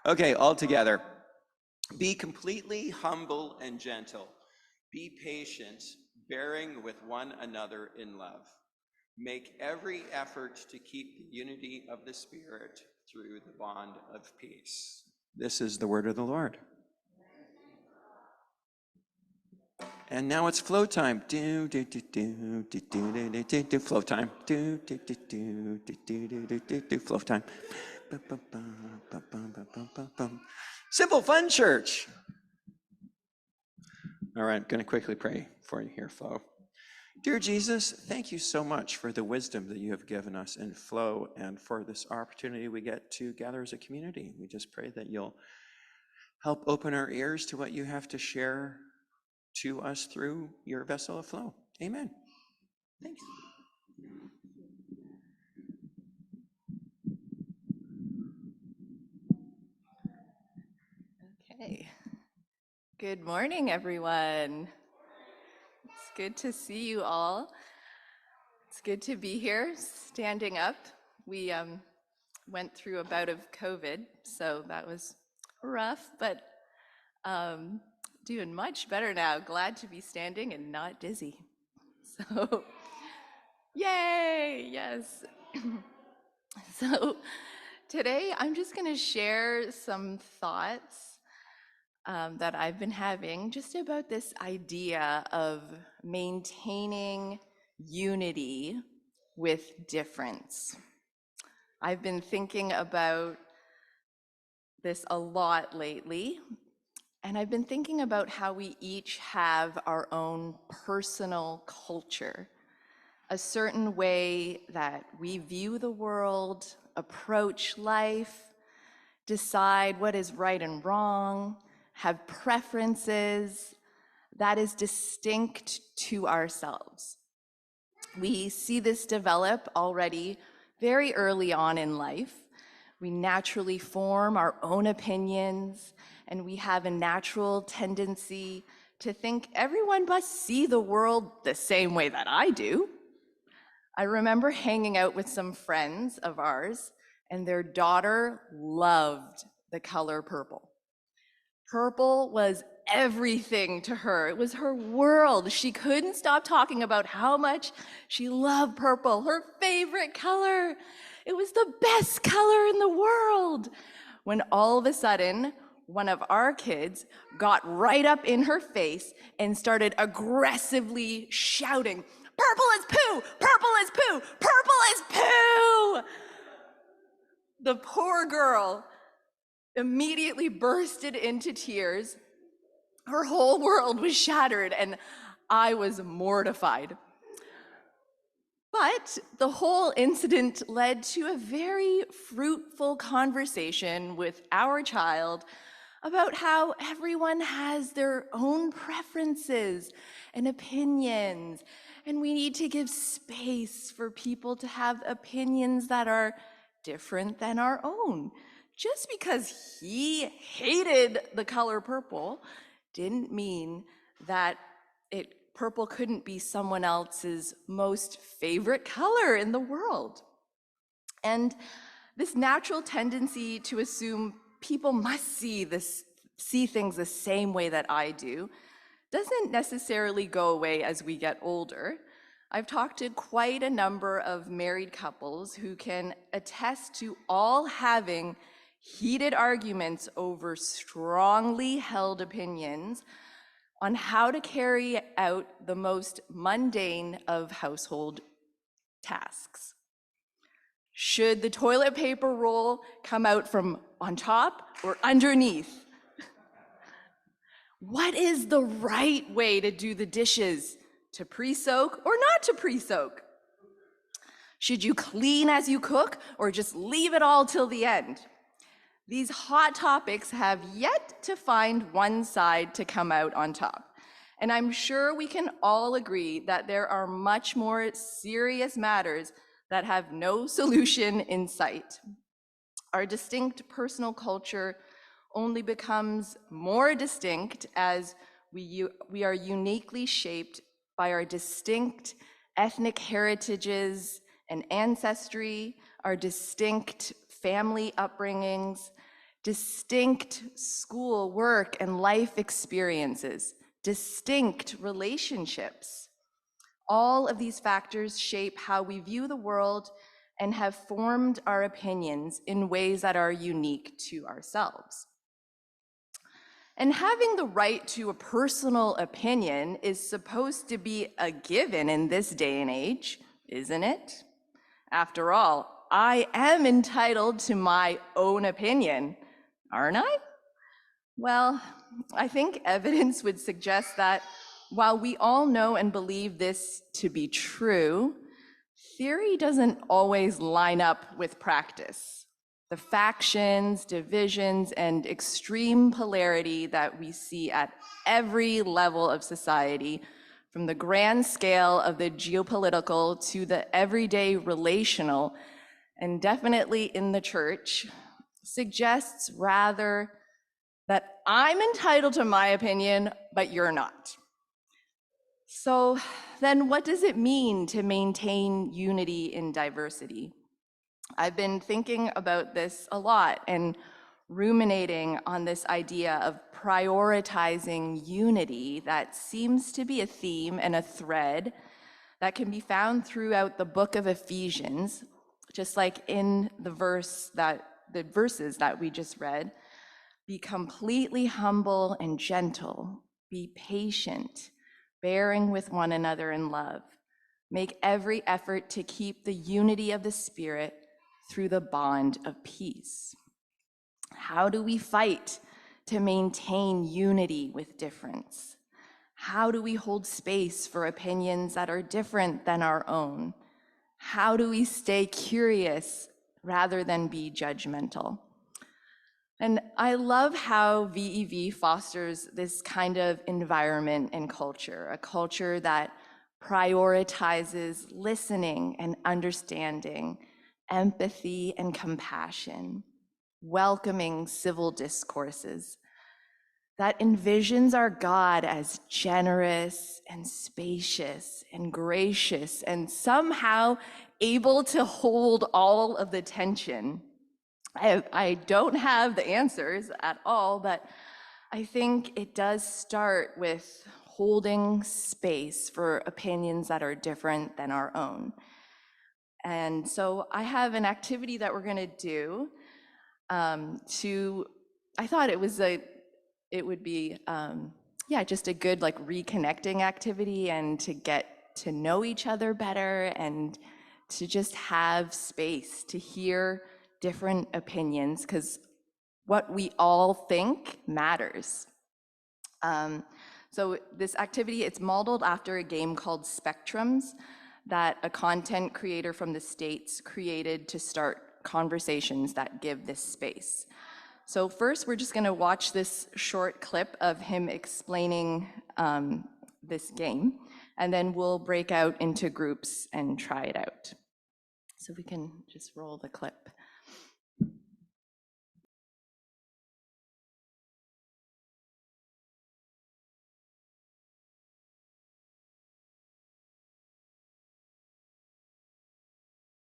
Okay, all together. Be completely humble and gentle. Be patient, bearing with one another in love. Make every effort to keep the unity of the Spirit through the bond of peace. This is the word of the Lord. And now it's flow time. Do do do do do do do do do flow time. Do do do do do do do do do flow time. Simple Fun Church. All right, I'm going to quickly pray for you here, Flow. Dear Jesus, thank you so much for the wisdom that you have given us in Flow and for this opportunity we get to gather as a community. We just pray that you'll help open our ears to what you have to share to us through your vessel of Flow. Amen. Thanks. Okay. Good morning, everyone. It's good to see you all. It's good to be here, standing up. We went through a bout of COVID, so that was rough, but doing much better now. Glad to be standing and not dizzy. So, yay, yes. So today I'm just going to share some thoughts that I've been having just about this idea of maintaining unity with difference. I've been thinking about this a lot lately, and I've been thinking about how we each have our own personal culture, a certain way that we view the world, approach life, decide what is right and wrong, have preferences that is distinct to ourselves. We see this develop already very early on in life. We naturally form our own opinions, and we have a natural tendency to think everyone must see the world the same way that I do. I remember hanging out with some friends of ours, and their daughter loved the color purple. Purple was everything to her. It was her world. She couldn't stop talking about how much she loved purple, her favorite color. It was the best color in the world. When all of a sudden, one of our kids got right up in her face and started aggressively shouting, "Purple is poo! Purple is poo! Purple is poo!" The poor girl immediately bursted into tears. Her whole world was shattered, and I was mortified. But the whole incident led to a very fruitful conversation with our child about how everyone has their own preferences and opinions, and we need to give space for people to have opinions that are different than our own. Just because he hated the color purple didn't mean that purple couldn't be someone else's most favorite color in the world. And this natural tendency to assume people must see things the same way that I do doesn't necessarily go away as we get older. I've talked to quite a number of married couples who can attest to all having heated arguments over strongly held opinions on how to carry out the most mundane of household tasks. Should the toilet paper roll come out from on top or underneath? What is the right way to do the dishes? To pre-soak or not to pre-soak? Should you clean as you cook or just leave it all till the end? These hot topics have yet to find one side to come out on top. And I'm sure we can all agree that there are much more serious matters that have no solution in sight. Our distinct personal culture only becomes more distinct as we are uniquely shaped by our distinct ethnic heritages and ancestry, our distinct family upbringings, distinct school, work, and life experiences, distinct relationships. All of these factors shape how we view the world and have formed our opinions in ways that are unique to ourselves. And having the right to a personal opinion is supposed to be a given in this day and age, isn't it? After all, I am entitled to my own opinion, aren't I? Well, I think evidence would suggest that while we all know and believe this to be true, theory doesn't always line up with practice. The factions, divisions, and extreme polarity that we see at every level of society, from the grand scale of the geopolitical to the everyday relational, and definitely in the church, suggests rather that I'm entitled to my opinion, but you're not. So then what does it mean to maintain unity in diversity? I've been thinking about this a lot and ruminating on this idea of prioritizing unity that seems to be a theme and a thread that can be found throughout the book of Ephesians, just like in the verses that we just read. Be completely humble and gentle, be patient, bearing with one another in love. Make every effort to keep the unity of the Spirit through the bond of peace. How do we fight to maintain unity with difference? How do we hold space for opinions that are different than our own? How do we stay curious rather than be judgmental? And I love how VEV fosters this kind of environment and culture, a culture that prioritizes listening and understanding, empathy and compassion, welcoming civil discourses, that envisions our God as generous and spacious and gracious and somehow able to hold all of the tension. I don't have the answers at all, but I think it does start with holding space for opinions that are different than our own. And so I have an activity that we're going to do I thought it would be, just a good like reconnecting activity and to get to know each other better and to just have space to hear different opinions, because what we all think matters. So this activity, it's modeled after a game called Spectrums that a content creator from the States created to start conversations that give this space. So first, we're just gonna watch this short clip of him explaining this game, and then we'll break out into groups and try it out. So we can just roll the clip.